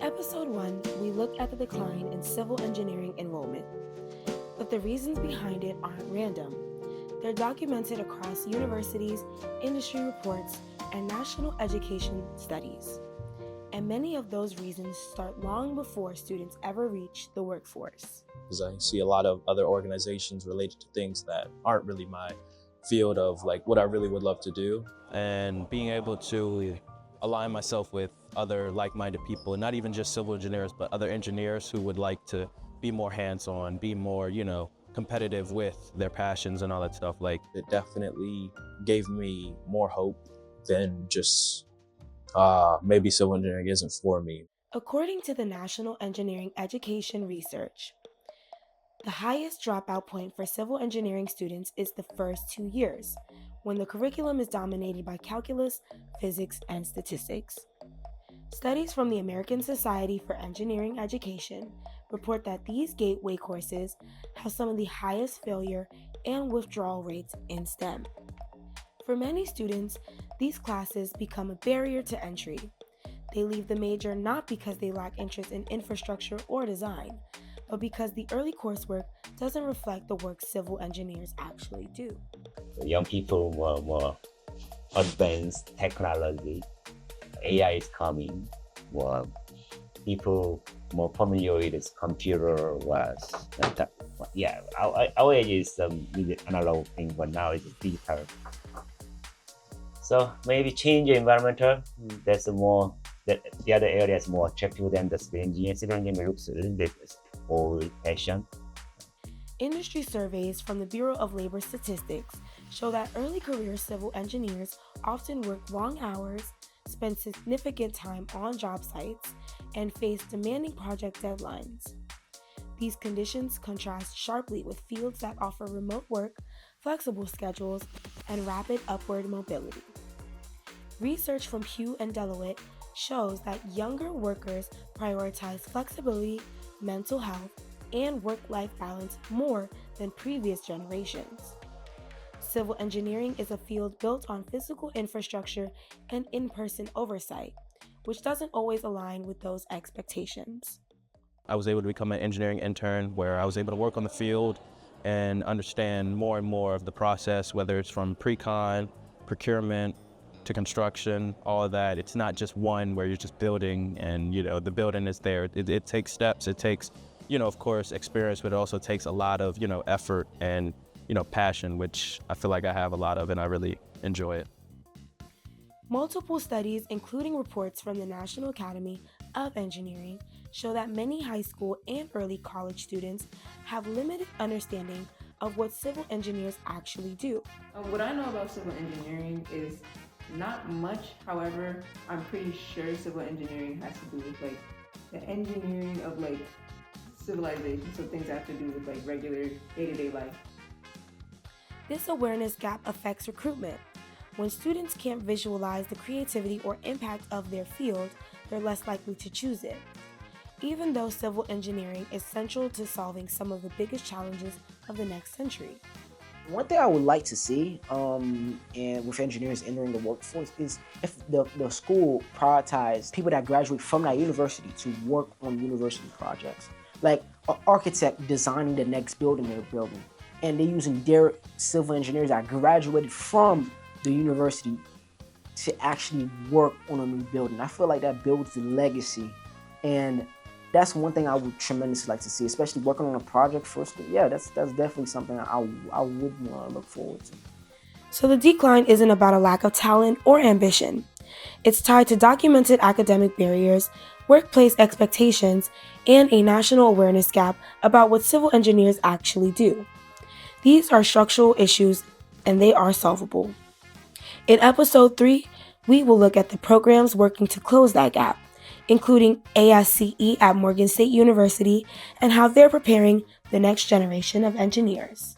Episode 1, we look at the decline in civil engineering enrollment. But the reasons behind it aren't random. They're documented across universities, industry reports, and national education studies. And many of those reasons start long before students ever reach the workforce. Because I see a lot of other organizations related to things that aren't really my field of like what I really would love to do. And being able to align myself with other like-minded people, not even just civil engineers, but other engineers who would like to be more hands-on, be more, competitive with their passions and all that stuff. Like, it definitely gave me more hope than just maybe civil engineering isn't for me. According to the National Engineering Education Research, the highest dropout point for civil engineering students is the first 2 years, when the curriculum is dominated by calculus, physics, and statistics. Studies from the American Society for Engineering Education report that these gateway courses have some of the highest failure and withdrawal rates in STEM. For many students, these classes become a barrier to entry. They leave the major not because they lack interest in infrastructure or design, but because the early coursework doesn't reflect the work civil engineers actually do. Young people were more advanced technology. AI is coming. Well, people more familiar with computer was our age is really analog thing, but now it's digital. So maybe change the environmental. That's more that the other area is more attractive than the civil engineering. Civil engineering looks a little bit old-fashioned. Industry surveys from the Bureau of Labor Statistics show that early career civil engineers often work long hours, spend significant time on job sites, and face demanding project deadlines. These conditions contrast sharply with fields that offer remote work, flexible schedules, and rapid upward mobility. Research from Pew and Deloitte shows that younger workers prioritize flexibility, mental health, and work-life balance more than previous generations. Civil engineering is a field built on physical infrastructure and in-person oversight, which doesn't always align with those expectations. I was able to become an engineering intern where I was able to work on the field and understand more and more of the process, whether it's from pre-con, procurement, to construction, all of that. It's not just one where you're just building and, the building is there. It takes steps. It takes, of course, experience, but it also takes a lot of, effort and, passion, which I feel like I have a lot of and I really enjoy it. Multiple studies, including reports from the National Academy of Engineering, show that many high school and early college students have limited understanding of what civil engineers actually do. What I know about civil engineering is not much. However, I'm pretty sure civil engineering has to do with the engineering of civilization, so things that have to do with regular day-to-day life. This awareness gap affects recruitment. When students can't visualize the creativity or impact of their field, they're less likely to choose it. Even though civil engineering is central to solving some of the biggest challenges of the next century. One thing I would like to see and with engineers entering the workforce is if the school prioritize people that graduate from that university to work on university projects. Like an architect designing the next building they're building, and they're using their civil engineers that graduated from the university to actually work on a new building. I feel like that builds the legacy, and that's one thing I would tremendously like to see, especially working on a project for school. Yeah, that's definitely something I would want to look forward to. So the decline isn't about a lack of talent or ambition. It's tied to documented academic barriers, workplace expectations, and a national awareness gap about what civil engineers actually do. These are structural issues, and they are solvable. In episode 3, we will look at the programs working to close that gap, including ASCE at Morgan State University and how they're preparing the next generation of engineers.